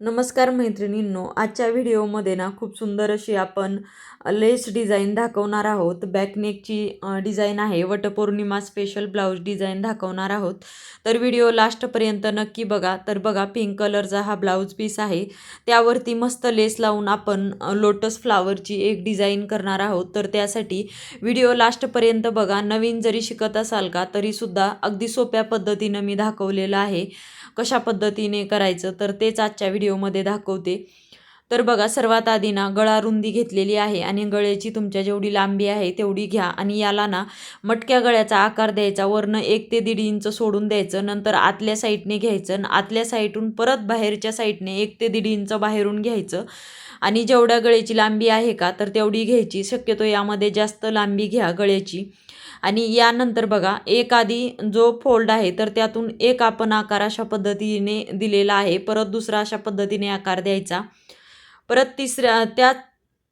नमस्कार मैत्रिणींनो, आजच्या व्हिडिओमध्ये ना खूप सुंदर अशी आपण लेस डिझाईन दाखवणार आहोत. बॅकनेकची डिझाईन आहे. वटपौर्णिमा स्पेशल ब्लाऊज डिझाईन दाखवणार आहोत. तर व्हिडिओ लास्टपर्यंत नक्की बघा. तर बघा, पिंक कलरचा हा ब्लाऊज पीस आहे. त्यावरती मस्त लेस लावून आपण लोटस फ्लावरची एक डिझाईन करणार आहोत. तर त्यासाठी व्हिडिओ लास्टपर्यंत बघा. नवीन जरी शिकत असाल का तरीसुद्धा अगदी सोप्या पद्धतीनं मी दाखवलेलं आहे. कशा पद्धतीने करायचं तर तेच आजच्या व्हिडिओमध्ये दाखवते. तर बघा, सर्वात आधी ना गळा रुंदी घेतलेली आहे आणि गळ्याची तुमच्या जेवढी लांबी आहे तेवढी घ्या आणि याला ना मटक्या गळ्याचा आकार द्यायचा. वरनं 1 ते 1.5 इंच सोडून द्यायचं. नंतर आतल्या साईडने घ्यायचं आणि आतल्या साईडून परत बाहेरच्या साईडने 1 ते 1.5 इंच बाहेरून घ्यायचं आणि जेवढ्या गळ्याची लांबी आहे का तर तेवढी घ्यायची. शक्यतो यामध्ये जास्त लांबी घ्या गळ्याची. आणि यानंतर बघा, एक आधी जो फोल्ड आहे तर त्यातून एक आपण आकार अशा पद्धतीने दिलेला आहे. परत दुसरा अशा पद्धतीने आकार द्यायचा. परत तिसऱ्या त्यात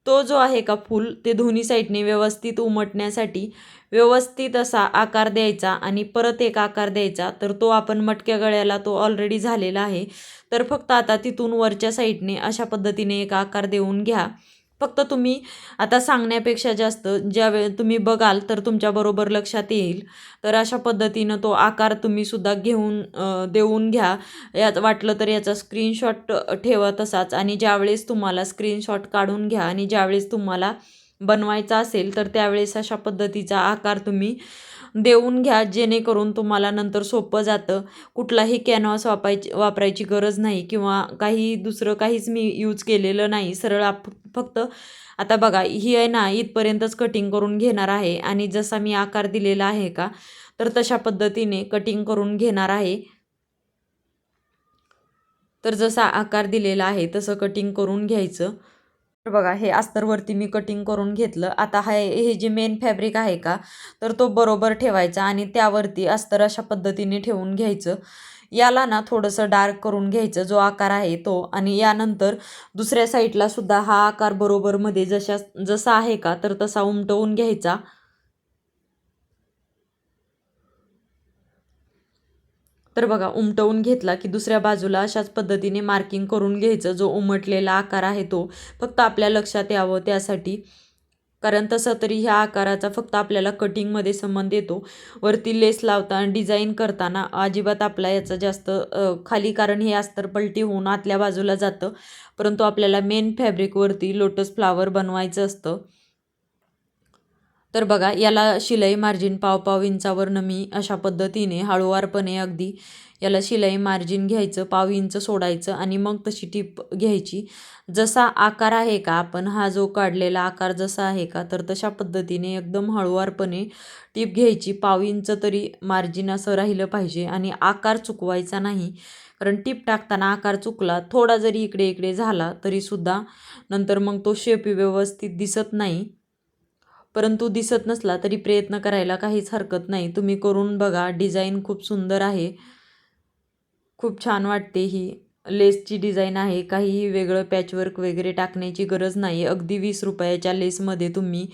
तो जो आहे का फूल ते दोन्ही साईडने व्यवस्थित उमटण्यासाठी व्यवस्थित असा आकार द्यायचा आणि परत एक आकार द्यायचा. तर तो आपण मटक्या गळ्याला तो ऑलरेडी झालेला आहे. तर फक्त आता तिथून वरच्या साईडने अशा पद्धतीने एक आकार देऊन घ्या. फक्त तुम्ही आता सांगण्यापेक्षा जास्त ज्यावेळी तुम्ही बघाल तर तुमच्याबरोबर लक्षात येईल. तर अशा पद्धतीनं तो आकार तुम्ही सुद्धा देऊन घ्या. यात वाटलं तर याचा स्क्रीनशॉट ठेवा तसाच आणि ज्यावेळेस तुम्हाला स्क्रीनशॉट काढून घ्या आणि ज्यावेळेस तुम्हाला बनवायचा असेल तर त्यावेळेस अशा पद्धतीचा आकार तुम्ही देऊन घ्या, जेणेकरून तुम्हाला नंतर सोपं जातं. कुठलाही कॅनव्हास वापरायची गरज नाही किंवा काही दुसरं काहीच मी यूज केलेलं नाही. सरळ फक्त आता बघा, ही आहे ना इथपर्यंतच कटिंग करून घेणार आहे आणि जसा मी आकार दिलेला आहे का तर तशा पद्धतीने कटिंग करून घेणार आहे. तर जसा आकार दिलेला आहे तसं कटिंग करून घ्यायचं. तर बघा, हे अस्तरवरती मी कटिंग करून घेतलं. आता हे जे मेन फॅब्रिक आहे का तर तो बरोबर ठेवायचा आणि त्यावरती अस्तर अशा पद्धतीने ठेवून घ्यायचं. याला ना थोडंसं डार्क करून घ्यायचं जो आकार आहे तो आणि यानंतर दुसऱ्या साईडला सुद्धा हा आकार बरोबरमध्ये जसा आहे का तर तसा उमटवून घ्यायचा. तर बघा, उमटवून घेतला की दुसऱ्या बाजूला अशाच पद्धतीने मार्किंग करून घ्यायचं. जो उमटलेला आकार आहे तो फक्त आपल्या लक्षात यावं त्यासाठी, कारण तसं तरी ह्या आकाराचा फक्त आपल्याला कटिंगमध्ये संबंध येतो. वरती लेस लावताना डिझाईन करताना अजिबात आपला याचा जास्त खाली, कारण हे अस्तर पलटी होऊन आतल्या बाजूला जातं. परंतु आपल्याला मेन फॅब्रिकवरती लोटस फ्लावर बनवायचं असतं. तर बघा, याला शिलाई मार्जिन पाव इंचावरनं मी अशा पद्धतीने हळूवारपणे अगदी याला शिलाई मार्जिन घ्यायचं, पाव इंच सोडायचं आणि मग तशी टीप घ्यायची. जसा आकार आहे का आपण हा जो काढलेला आकार जसा आहे का तर तशा पद्धतीने एकदम हळूवारपणे टीप घ्यायची. पाव इंच तरी मार्जिन असं राहिलं पाहिजे आणि आकार चुकवायचा नाही. कारण टीप टाकताना आकार चुकला, थोडा जरी इकडे इकडे झाला तरीसुद्धा नंतर मग तो शेप व्यवस्थित दिसत नाही. परंतु दिसत नसला तरी प्रयत्न करायला काहीच हरकत नाही. तुम्ही करून बघा. डिझाईन खूप सुंदर आहे. खूप छान वाटते ही लेसची डिझाईन आहे. काहीही वेगळं पॅचवर्क वगैरे टाकण्याची गरज नाही. अगदी 20 रुपयाच्या लेसमध्ये तुम्ही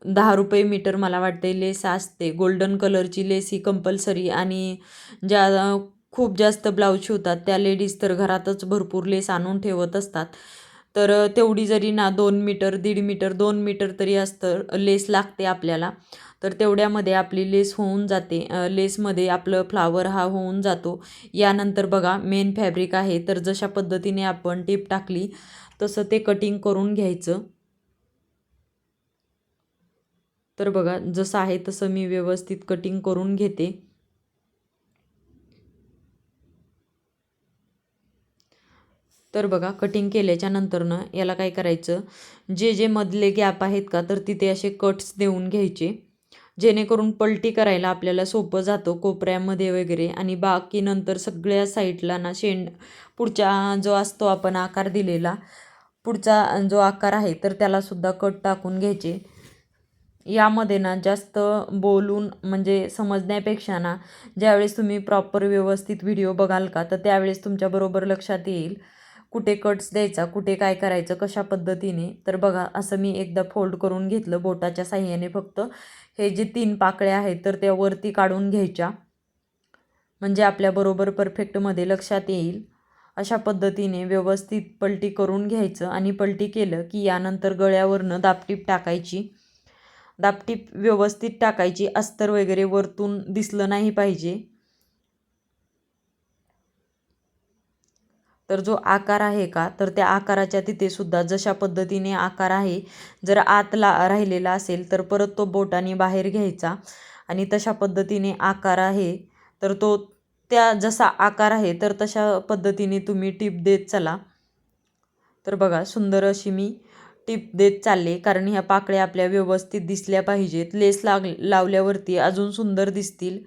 10 रुपये मीटर मला वाटते लेस असते. गोल्डन कलरची लेस ही कंपल्सरी. आणि ज्या खूप जास्त ब्लाऊज शिवतात त्या लेडीज तर घरातच भरपूर लेस आणून ठेवत असतात. तर तेवढी जरी ना 2 मीटर, 1.5 मीटर, 2 मीटर तरी असतं लेस लागते आपल्याला. तर तेवढ्यामध्ये आपली लेस होऊन जाते. लेसमध्ये आपलं फ्लावर हा होऊन जातो. यानंतर बघा, मेन फॅब्रिक आहे तर जशा पद्धतीने आपण टीप टाकली तसं ते कटिंग करून घ्यायचं. तर बघा, जसं आहे तसं मी व्यवस्थित कटिंग करून घेते. तर बघा, कटिंग केल्याच्या नंतरनं याला काय करायचं, जे मधले गॅप आहेत का तर तिथे असे कट्स देऊन घ्यायचे, जेणेकरून पलटी करायला आपल्याला सोपं जातं कोपऱ्यामध्ये वगैरे. आणि बाकी नंतर सगळ्या साईडला ना पुढच्या जो असतो आपण आकार दिलेला, पुढचा जो आकार आहे तर त्यालासुद्धा कट टाकून घ्यायचे. यामध्ये ना जास्त बोलून म्हणजे समजण्यापेक्षा ना ज्यावेळेस तुम्ही प्रॉपर व्यवस्थित व्हिडिओ बघाल का तर त्यावेळेस तुमच्याबरोबर लक्षात येईल कुठे कट्स द्यायचा, कुठे काय करायचं, कशा पद्धतीने. तर बघा, असं मी एकदा फोल्ड करून घेतलं बोटाच्या साह्याने. फक्त हे जे 3 पाकळ्या आहेत तर त्या वरती काढून घ्यायच्या, म्हणजे आपल्याबरोबर परफेक्टमध्ये लक्षात येईल. अशा पद्धतीने व्यवस्थित पलटी करून घ्यायचं आणि पलटी केलं की यानंतर गळ्यावरनं दापटीप टाकायची. दापटीप व्यवस्थित टाकायची, अस्तर वगैरे वरतून दिसलं नाही पाहिजे. तर जो आकार आहे का तर त्या आकाराच्या तिथे सुद्धा जशा पद्धतीने आकार आहे, जर आतला राहिलेला असेल तर परत तो बोटाने बाहेर घ्यायचा आणि तशा पद्धतीने आकार आहे तर तो त्या जसा आकार आहे तर तशा पद्धतीने तुम्ही टीप देत चला. तर बघा सुंदर अशी मी टीप देत चालले, कारण ह्या पाकळ्या आपल्या व्यवस्थित दिसल्या पाहिजेत. लेस लावल्यावरती अजून सुंदर दिसतील.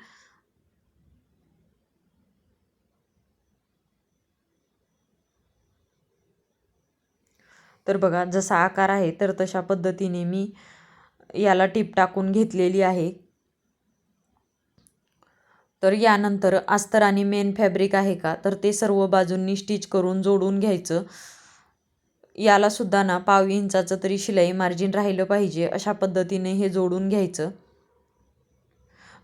तर बघा जसा आकार आहे तर तशा पद्धतीने मी याला टीप टाकून घेतलेली आहे. तर यानंतर अस्तर आणि मेन फॅब्रिक आहे का तर ते सर्व बाजूंनी स्टिच करून जोडून घ्यायचं. याला सुद्धा ना 1/2 इंचाचं तरी शिलाई मार्जिन राहिलं पाहिजे, अशा पद्धतीने हे जोडून घ्यायचं.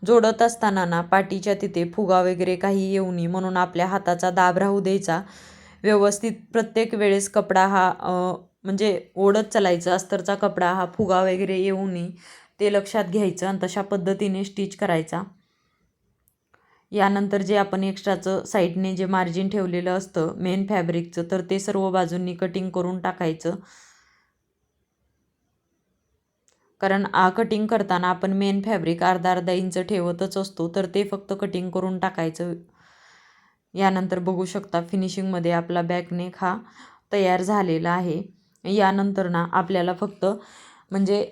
जोडत असताना ना पाठीच्या तिथे फुगा वगैरे काही येऊ नये म्हणून आपल्या हाताचा दाब राहू द्यायचा. व्यवस्थित प्रत्येक वेळेस कपडा हा म्हणजे ओढत चालायचं. अस्तरचा कपडा हा फुगा वगैरे येऊ नये ते लक्षात घ्यायचं आणि तशा पद्धतीने स्टिच करायचा. यानंतर जे आपण एक्स्ट्राचं साईडने जे मार्जिन ठेवलेलं असतं मेन फॅब्रिकचं तर ते सर्व बाजूंनी कटिंग करून टाकायचं. कारण कटिंग करताना आपण मेन फॅब्रिक अर्धा इंच ठेवतच असतो, तर ते फक्त कटिंग करून टाकायचं. यानंतर बघू शकता फिनिशिंगमध्ये आपला बॅकनेक हा तयार झालेला आहे. यानंतर ना आपल्याला फक्त म्हणजे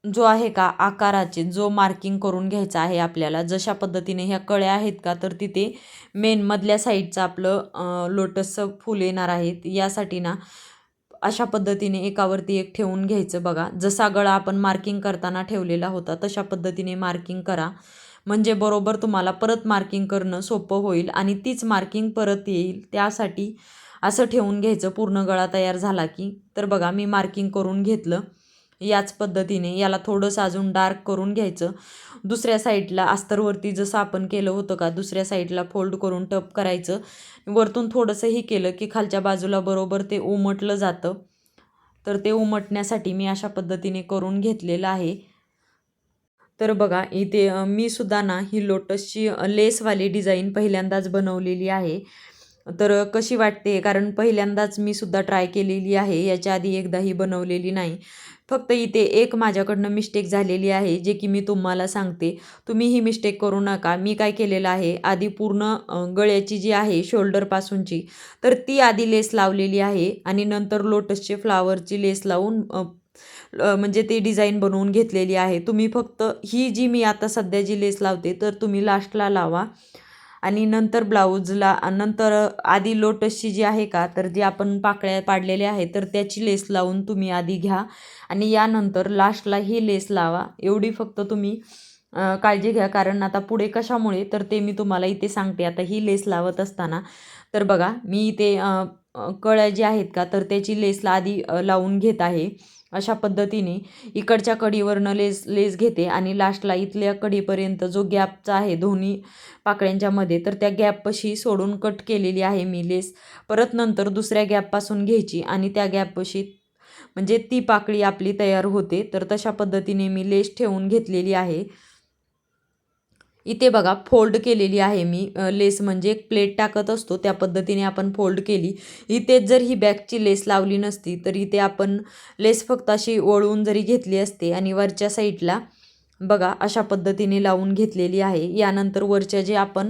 जो आहे का आकाराचे जो मार्किंग करून घ्यायचा आहे आपल्याला. जशा पद्धतीने ह्या कळ्या आहेत का तर तिथे मेन मधल्या साईडचं आपलं लोटसचं फूल येणार आहेत. यासाठी ना अशा पद्धतीने एकावरती एक ठेवून घ्यायचं. बघा जसा गळा आपण मार्किंग करताना ठेवलेला होता तशा पद्धतीने मार्किंग करा, म्हणजे बरोबर तुम्हाला परत मार्किंग करणं सोपं होईल आणि तीच मार्किंग परत येईल. त्यासाठी असं ठेवून घ्यायचं पूर्ण गळा तयार झाला की. तर बघा मी मार्किंग करून घेतलं. याच पद्धतीने याला थोडंसं अजून डार्क करून घ्यायचं. दुसऱ्या साईडला अस्तरवरती जसं आपण केलं होतं का दुसऱ्या साईडला फोल्ड करून टप करायचं. वरतून थोडंसंही केलं की खालच्या बाजूला बरोबर ते उमटलं जातं. तर ते उमटण्यासाठी मी अशा पद्धतीने करून घेतलेलं आहे. तर बघा इथे मी सुद्धा ना ही लोटसची लेसवाली डिझाईन पहिल्यांदाच बनवलेली आहे. तर कशी वाटते, कारण पहिल्यांदाच मी सुद्धा ट्राय केलेली आहे, याच्या आधी एकदाही बनवलेली नाही. फक्त इथे एक माझ्याकडनं मिस्टेक झालेली आहे जे की मी तुम्हाला सांगते. तुम्ही ही मिस्टेक करू नका. मी काय केलेलं आहे, आधी पूर्ण गळ्याची जी आहे शोल्डरपासूनची तर ती आधी लेस लावलेली आहे आणि नंतर लोटसचे फ्लावरची लेस लावून म्हणजे ती डिझाईन बनवून घेतलेली आहे. तुम्ही फक्त ही जी मी आता सध्या जी लेस लावते तर तुम्ही लास्टला लावा आणि नंतर ब्लाऊजला नंतर आधी लोटसची जी आहे का तर जी आपण पाकळ्या पाडलेल्या आहेत तर त्याची लेस लावून तुम्ही आधी घ्या आणि यानंतर लास्टला ही लेस लावा. एवढी फक्त तुम्ही काळजी घ्या, कारण आता पुढे कशामुळे तर ते मी तुम्हाला इथे सांगते. आता ही लेस लावत असताना तर बघा मी इथे कळ्या जी आहेत का तर त्याची लेसला आधी लावून घेत आहे. अशा पद्धतीने इकडच्या कडीवरनं लेस घेते आणि लास्टला इथल्या कडीपर्यंत जो गॅपचा आहे दोन्ही पाकळ्यांच्या मध्ये तर त्या गॅपपाशी सोडून कट केलेली आहे मी लेस. परत नंतर दुसऱ्या गॅपपासून घ्यायची आणि त्या गॅपपाशी म्हणजे ती पाकळी आपली तयार होते. तर तशा पद्धतीने मी लेस ठेवून घेतलेली आहे. इथे बघा फोल्ड केलेली आहे मी लेस, म्हणजे एक प्लेट टाकत असतो त्या पद्धतीने आपण फोल्ड केली. इथे जर ही बॅकची लेस लावली नसती तर इथे आपण लेस फक्त अशी वळवून जरी घेतली असते आणि वरच्या साईडला बघा अशा पद्धतीने लावून घेतलेली आहे. यानंतर वरच्या जे आपण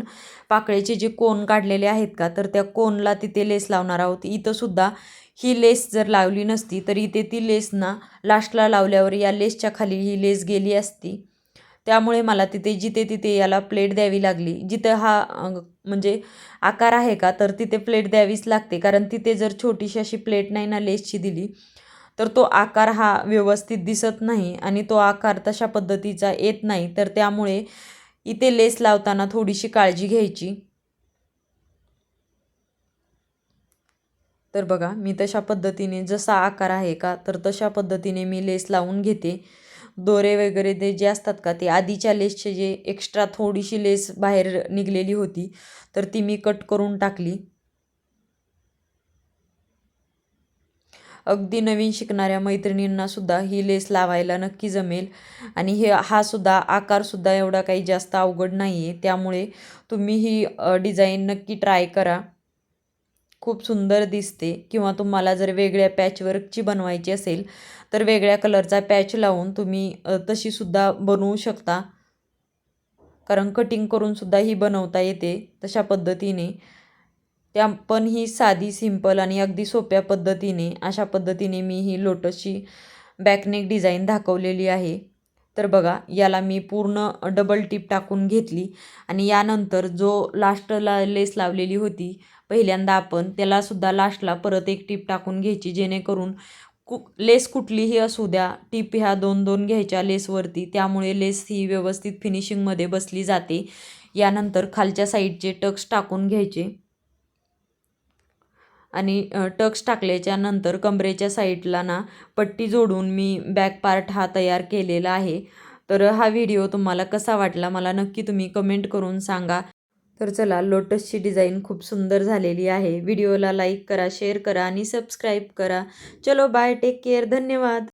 पाकळ्याचे जे कोन काढलेले आहेत का तर त्या कोनला तिथे लेस लावणार आहोत. इथं सुद्धा ही लेस जर लावली नसती तर इथे ती लेस ना लास्टला लावल्यावर या लेसच्या खाली ही लेस गेली असती. त्यामुळे मला तिथे जिथे तिथे याला प्लेट द्यावी लागली. जिथं हा म्हणजे आकार आहे का तर तिथे प्लेट द्यावीच लागते, कारण तिथे जर छोटीशी अशी प्लेट नाही ना लेसची दिली तर तो आकार हा व्यवस्थित दिसत नाही आणि तो आकार तशा पद्धतीचा येत नाही. तर त्यामुळे इथे लेस लावताना थोडीशी काळजी घ्यायची. तर बघा मी तशा पद्धतीने जसा आकार आहे का तर तशा पद्धतीने मी लेस लावून घेते. दोरे वगैरे ते जे असतात का ते आधीच्या लेसचे जे एक्स्ट्रा थोडीशी लेस बाहेर निघलेली होती तर ती मी कट करून टाकली. अगदी नवीन शिकणाऱ्या मैत्रिणींनासुद्धा ही लेस लावायला नक्की जमेल. आणि हा सुद्धा आकारसुद्धा एवढा काही जास्त अवघड नाही आहे. त्यामुळे तुम्ही ही डिझाईन नक्की ट्राय करा. खूप सुंदर दिसते. किंवा तुम्हाला जर वेगळ्या पॅचवर्कची बनवायची असेल तर वेगळ्या कलरचा पॅच लावून तुम्ही तशीसुद्धा बनवू शकता. कारण कटिंग करूनसुद्धा ही बनवता येते तशा पद्धतीने. पण ही साधी, सिंपल आणि अगदी सोप्या पद्धतीने अशा पद्धतीने मी ही लोटसची बॅकनेक डिझाईन दाखवलेली आहे. तर बघा, याला मी पूर्ण डबल टिप टाकून घेतली आणि यानंतर जो लास्टला लेस लावलेली होती पहिल्यांदा आपण, त्यालासुद्धा लास्टला परत एक टिप टाकून घ्यायची, जेणेकरून लेस कुठलीही असू द्या, टिप ह्या 2-2 घ्यायच्या लेसवरती. त्यामुळे लेस ही व्यवस्थित फिनिशिंगमध्ये बसली जाते. यानंतर खालच्या साईडचे टक्स टाकून घ्यायचे आणि टक्स टाकल्याच्या नंतर कमरेच्या साईडला ना पट्टी जोडून मी बॅक पार्ट हा तयार केलेला आहे. तर हा व्हिडिओ तुम्हाला कसा वाटला मला नक्की तुम्ही कमेंट करून सांगा. तर चला, लोटसची डिझाईन खूप सुंदर झालेली आहे. व्हिडिओला लाईक करा, शेअर करा आणि सबस्क्राईब करा. चलो बाय, टेक केअर, धन्यवाद.